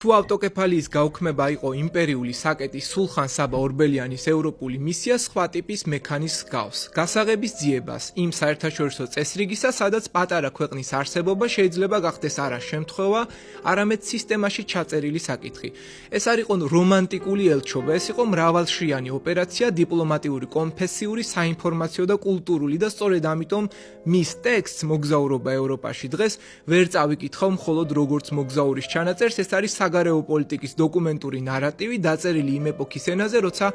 თუ ავტოკეფალიის გაუქმება იყო იმპერიული საკეტის სულხან საბა ორბელიანის ევროპული მისია სხვა ტიპის მექანიზმს გავს. გასაღების ძიებას იმ საერთაშორისო წესრიგისა, სადაც პატარა ქვეყნის არსებობა შეიძლება გახდეს არა შემთხვევა, არამედ სისტემაში ჩაწერილი საკითხი. ეს არ იყო რომანტიკული ელჩობა, ეს იყო მრავალშრიანი ოპერაცია, დიპლომატიური, კონფესიური, საინფორმაციო და კულტურული და სწორედ ამიტომ მის ტექსტს მოგზაურობა ევროპაში დღეს ვერ წავიკითხავ მხოლოდ როგორც მოგზაურის ჩანაწერს, ეს არის საგარეო პოლიტიკის დოკუმენტური ნარატივი დაწერილი იმ ეპოქის ენაზე, როცა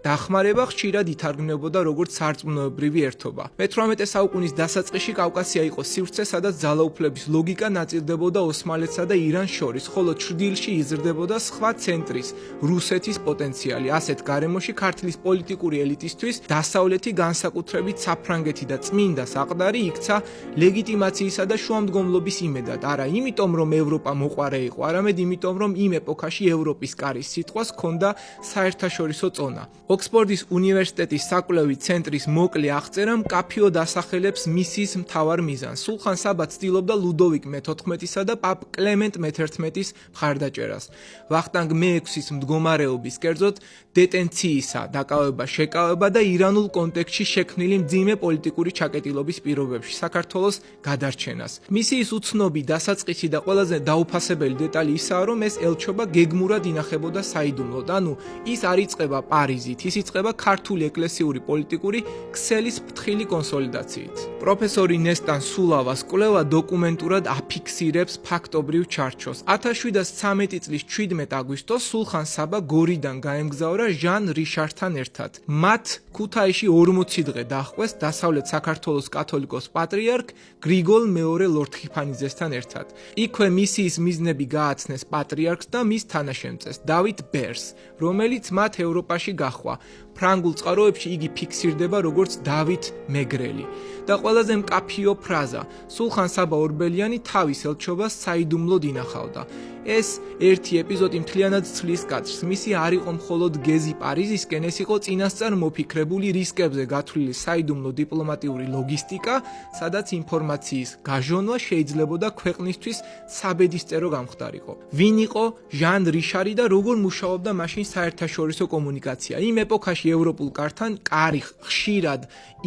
დახმარება ხშირად ითარგმნებოდა როგორც სარწმუნოებრივი ერთობა. მე-18 საუკუნის დასაწყისში კავკასია იყო სივრცე, სადაც ძალაუფლების ლოგიკა ნაწილდებოდა ოსმალეთსა და ირანს შორის, ხოლო ჩრდილში იზრდებოდა სხვა ცენტრის, რუსეთის პოტენციალი. ასეთ გარემოში ქართლის პოლიტიკური ელიტისთვის დასავლეთი განსაკუთრებით საფრანგეთი და წმინდა საყდარი იქცა ლეგიტიმაციისა და შუამდგომლობის იმედად, არა იმიტომ რომ ევროპა მოყვარე იყო, არამედ იმიტომ რომ იმ ეპოქაში ევროპის კარის სიტყვას ჰქონდა საერთაშორისო წონა. ოქსფორდის უნივერსიტეტის საკვლევი ცენტრის მოკლე აღწერა მკაფიოდ ასახელებს მისიის მთავარ მიზანს. სულხან საბა ცდილობდა ლუდოვიკ მე-14-სა და პაპ კლემენტ მე-11-ის მხარდაჭერას. ვახტანგ მე-6-ის მდგომარეობის, კერძოდ დეტენციისა, დაკავება-შეკავება და ირანულ კონტექსტში შექმნილი მძიმე პოლიტიკური ჩაკეტილობის პირობებში საქართველოს გადარჩენას. მისიის უცნობი დასაწყისი და ყველაზე დაუფასებელი დეტალი ისაა, რომ ეს ელჩობა გეგმურად ინახებოდა საიდუმლოდ, ანუ ის არ იწყება პარიზით, ის იწყება ქართული ეკლესიური პოლიტიკური ქსელის ფრთხილი კონსოლიდაციით. პროფესორი ნესტან სულავას კვლევა დოკუმენტურად აფიქსირებს ფაქტობრივ ჩარჩოს. 1713 წლის 17 აგვისტოს სულხან საბა გორიდან გაემგზავრა ჟან რიშართან ერთად. მათ ქუთაისში 40 დღე დაჰყვეს დასავლეთ საქართველოს კათოლიკოს პატრიარქ გრიგოლ მეორე ლორდ-ხიფანიძესთან ერთად. იქვე მისიის მიზნები გააცნეს პატრიარქს და მის თანაშემწეს დავით ბერს, რომელიც მათ ევროპაში გაჰყვა. ფრანგულ წყაროებში იგი ფიქსირდება როგორც დავით მეგრელი. და ყველაზე მკაფიო ფრაზა, სულხან საბა ორბელიანი თავის ელჩობას საიდუმლოდ ინახავდა. ეს ერთი ეპიზოდი მთლიანად ცვლის კადრს. მისი არ იყო მხოლოდ გეზი პარიზისკენ, ეს იყო წინასწარ მოფიქრებული რისკებზე გათვლილი საიდუმლო დიპლომატიური ლოგისტიკა, სადაც ინფორმაციის გაჟონვა შეიძლებოდა ქვეყნისთვის საბედისწერო გამხდარიყო. ვინ იყო ჟან რიშარი და როგორ მუშაობდა მაშინ საერთაშორისო კომუნიკაცია? იმ ეპოქაში ევროპულ კართან კარი ხშირად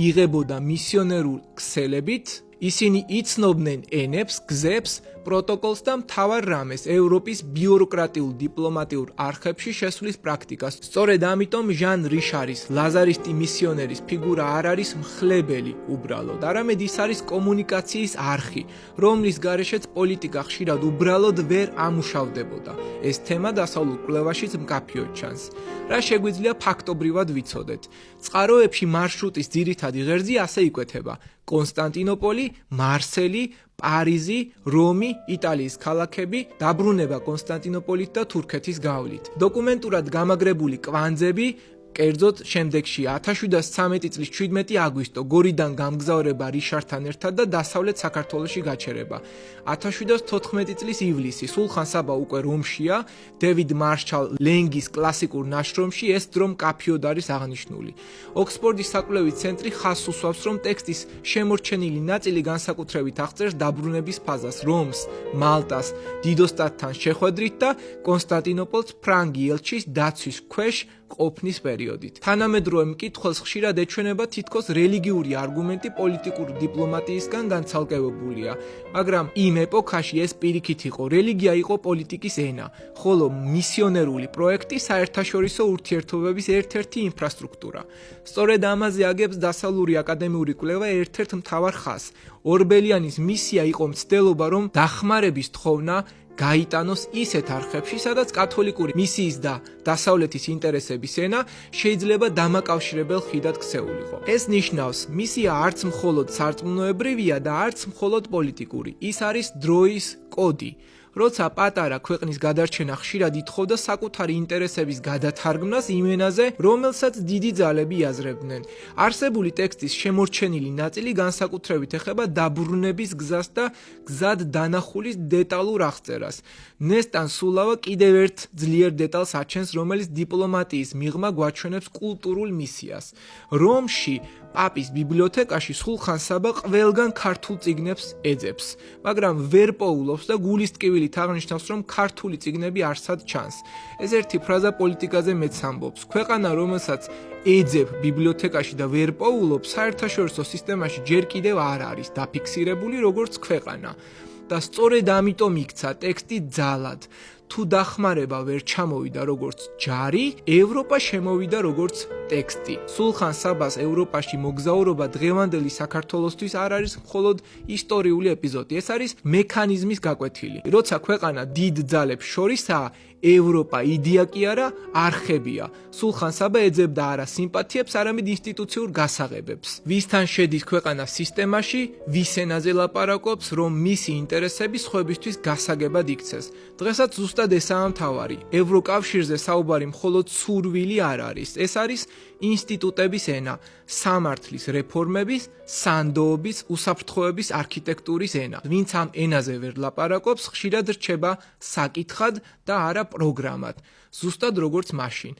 იღებოდა მისიონერულ ქსელებით, ისინი იცნობდნენ ენებს, გზებს, პროტოკოლს და მთავარ რამეს ევროპის ბიუროკრატიულ დიპლომატიურ არხებში შესვლის პრაქტიკას. სწორედ ამიტომ ჟან რიშარის ლაზარისტი მისიონერის ფიგურა არ არის მხლებელი უბრალოდ, არამედ ის არის კომუნიკაციის არხი, რომლის გარეშეც პოლიტიკა ხშირად უბრალოდ ვერ ამუშავდებოდა. ეს თემა დასავლურ კვლევაშიც მკაფიოდ ჩანს. რა შეგვიძლია ფაქტობრივად ვიცოდეთ? წყაროებში მარშრუტის ძირითადი ღერძი ასე იკვეთება: კონსტანტინოპოლი, მარსელი, პარიზი, რომი, იტალიის ქალაქები, დაბრუნება კონსტანტინოპოლით და თურქეთის გავლით. დოკუმენტურად გამაგრებული კვანძები, კერძოდ შემდეგში 1713 წლის 17 აგვისტო გორიდან გამგზავრება რიშართან ერთად და დასავლეთ საქართველოში გაჩერება. 1714 წლის ივლისი სულხან საბა უკვე რომშია, დევიდ მარშალ ლენგის კლასიკურ ნაშრომში ეს დრო მკაფიოდ არის აღნიშნული. ოქსფორდის საკვლევი ცენტრი ხაზს უსვამს, რომ ტექსტის შემორჩენილი ნაწილი განსაკუთრებით აღწერს დაბრუნების ფაზას, რომს, მალტას, დიდოსტატთან შეხვედრით და კონსტანტინოპოლს ფრანგი ელჩის დაცვის ქვეშ ყოფნის პერიოდით. თანამედროვე მკითხველს ხშირად ეჩვენება თითქოს რელიგიური არგუმენტი პოლიტიკური დიპლომატიისგან განცალკევებულია, მაგრამ იმ ეპოქაში ეს პირიქით იყო, რელიგია იყო პოლიტიკის ენა, ხოლო მისიონერული პროექტი საერთაშორისო ურთიერთობების ერთ-ერთი ინფრასტრუქტურა. სწორედ ამაზე აგებს დასავლური აკადემიური კვლევა ერთ-ერთ მთავარ ხაზს. ორბელიანის მისია იყო მცდელობა, რომ დახმარების თხოვნა გაიტანოს ისეთ არხებში, სადაც კათოლიკური მისიის და დასავლეთის ინტერესების ენა შეიძლება დამაკავშირებელ ხიდად ქცეულიყო. ეს ნიშნავს, მისია არც მხოლოდ სარწმუნოებრივია და არც მხოლოდ პოლიტიკური. ის არის დროის კოდი. როცა პატარა ქვეყნის გადარჩენა ხშირად ითხოვდა საკუთარი ინტერესების გადათარგმნას იმ ენაზე, რომელსაც დიდი ძალები იაზრებდნენ. არსებული ტექსტის შემორჩენილი ნაწილი განსაკუთრებით ეხება დაბრუნების გზას და გზად დანახulis დეტალურ აღწერას. ნესტან სულავა კიდევ ერთ ძლიერ დეტალს აჩენს, რომელიც დიპლომატიის მიღმა გვაჩვენებს კულტურულ მისიას. რომში პაპის ბიბლიოთეკაში სულხან საბა ყველგან ქართულ წიგნებს ეძებს, მაგრამ ვერ პოულობს და გულისტკივი სურვილით აღნიშნავს, რომ ქართული წიგნები არსად ჩანს. ეს ერთი ფრაზა პოლიტიკაზე მეც ამბობს. ქვეყანა, რომელსაც ეძებ ბიბლიოთეკაში და ვერ პოულობ, საერთაშორისო სისტემაში ჯერ კიდევ არ არის დაფიქსირებული როგორც ქვეყანა. და სწორედ ამიტომ იქცა ტექსტი ძალად. თუ დახმარება ვერ ჩამოვიდა როგორც ჯარი, ევროპა შემოვიდა როგორც ტექსტი. სულხან საბას ევროპაში მოგზაურობა დღევანდელი საქართველოსთვის არ არის მხოლოდ ისტორიული ეპიზოდი, ეს არის მექანიზმის გაკვეთილი. როცა ქვეყანა დიდ ძალებს შორისაა, ევროპა იდეა კი არა, არხებია. სულხან საბა ეძებდა არა სიმპათიებს, არამედ ინსტიტუციურ გასაღებებს. ვისთან შედის ქვეყანა სისტემაში, ვის ენაზე ლაპარაკობს, რომ მისი ინტერესები სხვებისთვის გასაგებად იქცეს. დღესაც ზუსტად ესაა მთავარი. ევროკავშირზე საუბარი მხოლოდ სურვილი არ არის. ეს არის ინსტიტუტების ენა, სამართლის რეფორმების, სანდოობის, უსაფრთხოების არქიტექტურის ენა. ვინც ამ ენაზე ვერ ლაპარაკობს, ხშირად რჩება საკითხად და არა პროგრამად. ზუსტად როგორც მაშინ.